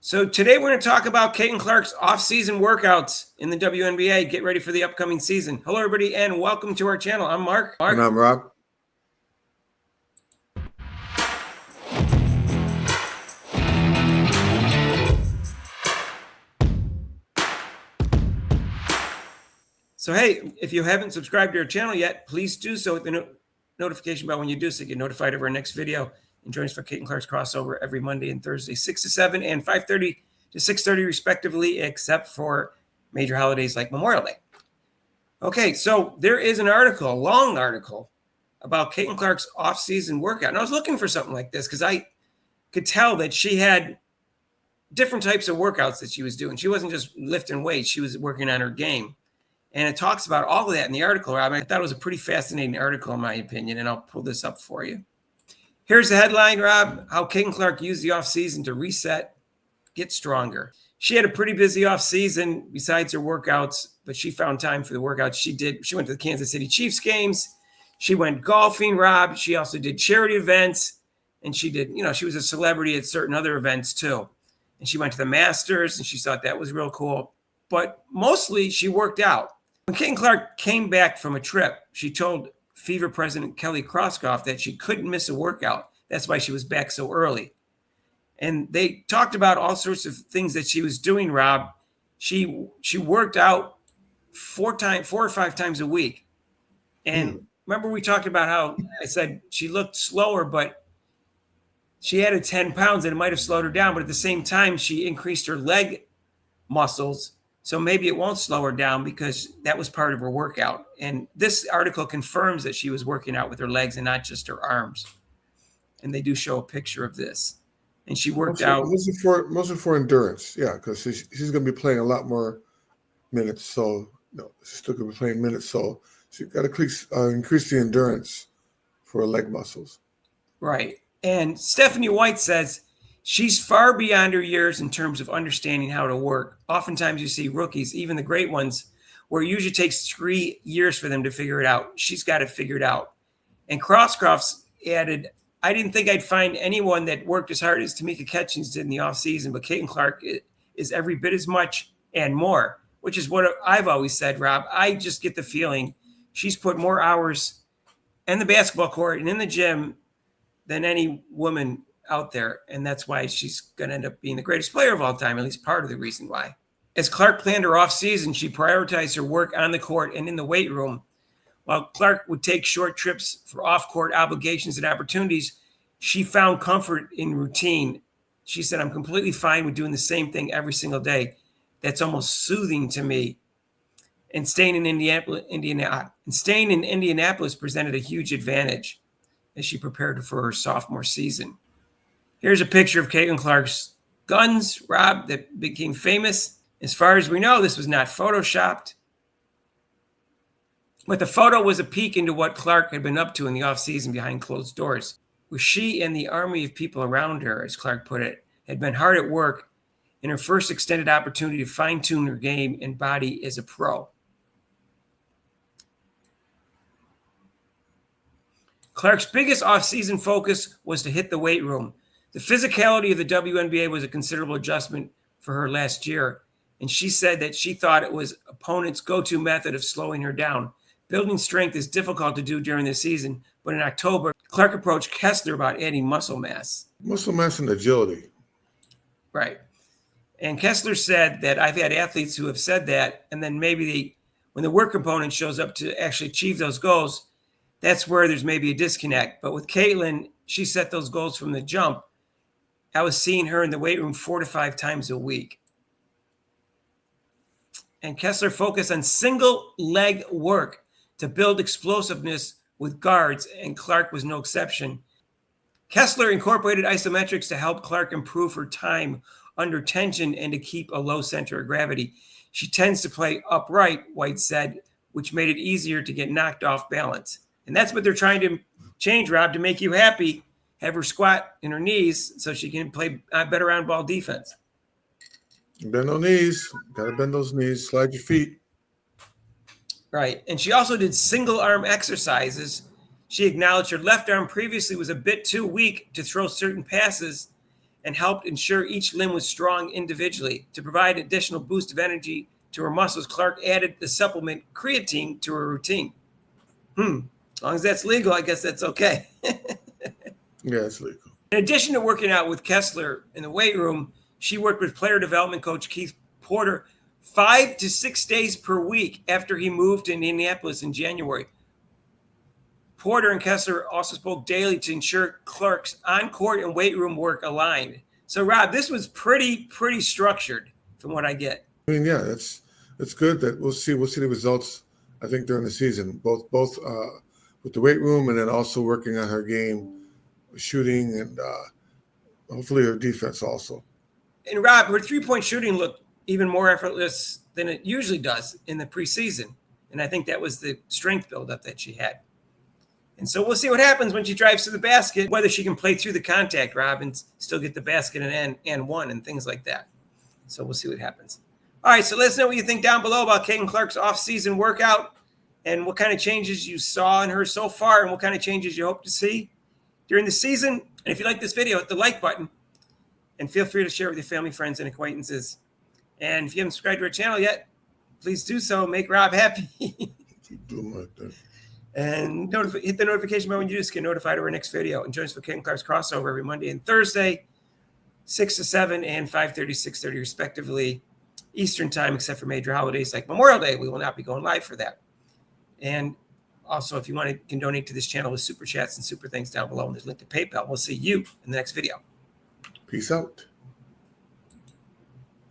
So today we're going to talk about Caitlin Clark's off-season workouts in the WNBA. Get ready for the upcoming season. Hello, everybody, and welcome to our channel. I'm Mark. And I'm Rob. So, hey, if you haven't subscribed to our channel yet, please do so with the notification bell when you do so you get notified of our next video. And join us for Caitlin Clark's crossover every Monday and Thursday, 6 to 7 and 5:30 to 6:30 respectively, except for major holidays like Memorial Day. Okay, so there is an article, a long article, about Caitlin Clark's off-season workout. And I was looking for something like this because I could tell that she had different types of workouts that she was doing. She wasn't just lifting weights. She was working on her game. And it talks about all of that in the article, Rob. I thought it was a pretty fascinating article, in my opinion, and I'll pull this up for you. Here's the headline, Rob: How Caitlin Clark used the offseason to reset, get stronger. She had a pretty busy offseason besides her workouts, but she found time for the workouts she did. She went to the Kansas City Chiefs games. She went golfing, Rob. She also did charity events, and she did, she was a celebrity at certain other events too. And she went to the Masters, and she thought that was real cool. But mostly she worked out. When Caitlin Clark came back from a trip, she told Fever President Kelly Kroskoff that she couldn't miss a workout. That's why she was back so early. And they talked about all sorts of things that she was doing, Rob. She worked out four or five times a week. And remember we talked about how I said she looked slower, but she added 10 pounds and it might have slowed her down. But at the same time, she increased her leg muscles. So maybe it won't slow her down because that was part of her workout. And this article confirms that she was working out with her legs and not just her arms. And they do show a picture of this. And she worked out. Mostly for endurance. Yeah, because she's going to be playing a lot more minutes. So, she's still going to be playing minutes. So she's got to increase the endurance for her leg muscles. Right. And Stephanie White says she's far beyond her years in terms of understanding how to work. Oftentimes you see rookies, even the great ones, where it usually takes 3 years for them to figure it out. She's got it figured out. And Croscroft's added, I didn't think I'd find anyone that worked as hard as Tamika Catchings did in the offseason, but Caitlin Clark is every bit as much and more, which is what I've always said, Rob. I just get the feeling she's put more hours in the basketball court and in the gym than any woman out there, and that's why she's going to end up being the greatest player of all time, at least part of the reason why. As Clark planned her offseason, she prioritized her work on the court and in the weight room. While Clark would take short trips for off-court obligations and opportunities, she found comfort in routine. She said, I'm completely fine with doing the same thing every single day. That's almost soothing to me. And staying in Indianapolis presented a huge advantage as she prepared for her sophomore season. Here's a picture of Caitlin Clark's guns, Rob, that became famous. As far as we know, this was not photoshopped. But the photo was a peek into what Clark had been up to in the offseason behind closed doors, where she and the army of people around her, as Clark put it, had been hard at work in her first extended opportunity to fine-tune her game and body as a pro. Clark's biggest offseason focus was to hit the weight room. The physicality of the WNBA was a considerable adjustment for her last year, and she said that she thought it was opponents' go-to method of slowing her down. Building strength is difficult to do during the season, but in October, Clark approached Kessler about adding muscle mass. Muscle mass and agility. Right. And Kessler said that I've had athletes who have said that, and then maybe when the work component shows up to actually achieve those goals, that's where there's maybe a disconnect. But with Caitlin, she set those goals from the jump. I was seeing her in the weight room 4 to 5 times a week. And Kessler focused on single leg work to build explosiveness with guards, and Clark was no exception. Kessler incorporated isometrics to help Clark improve her time under tension and to keep a low center of gravity. She tends to play upright, White said, which made it easier to get knocked off balance. And that's what they're trying to change, Rob, to make you happy. Have her squat in her knees so she can play better on-ball defense. Bend those knees. Got to bend those knees. Slide your feet. Right. And she also did single arm exercises. She acknowledged her left arm previously was a bit too weak to throw certain passes, and helped ensure each limb was strong individually. To provide additional boost of energy to her muscles, Clark added the supplement creatine to her routine. As long as that's legal, I guess that's okay. Yeah, it's legal. In addition to working out with Kessler in the weight room, she worked with player development coach Keith Porter 5 to 6 days per week after he moved to Indianapolis in January. Porter and Kessler also spoke daily to ensure Clark's on-court and weight room work aligned. So, Rob, this was pretty structured from what I get. I mean, yeah, it's good that we'll see the results. I think during the season, both with the weight room and then also working on her game, shooting, and hopefully her defense also. And Rob, her three-point shooting looked even more effortless than it usually does in the preseason. And I think that was the strength buildup that she had. And so we'll see what happens when she drives to the basket, whether she can play through the contact, Rob, and still get the basket and one and things like that. So we'll see what happens. All right, so let us know what you think down below about Caitlin Clark's off-season workout and what kind of changes you saw in her so far and what kind of changes you hope to see during the season. And if you like this video, hit the like button and feel free to share it with your family, friends, and acquaintances. And if you haven't subscribed to our channel yet, please do so. Make Rob happy. Do like that. And hit the notification bell when you do, so get notified of our next video. And join us for Caitlin Clark's crossover every Monday and Thursday, 6 to 7 and 5:30, 6:30 respectively, Eastern time, except for major holidays like Memorial Day. We will not be going live for that. And also, if you want to, can donate to this channel with super chats and super things down below. And there's a link to PayPal. We'll see you in the next video. Peace out.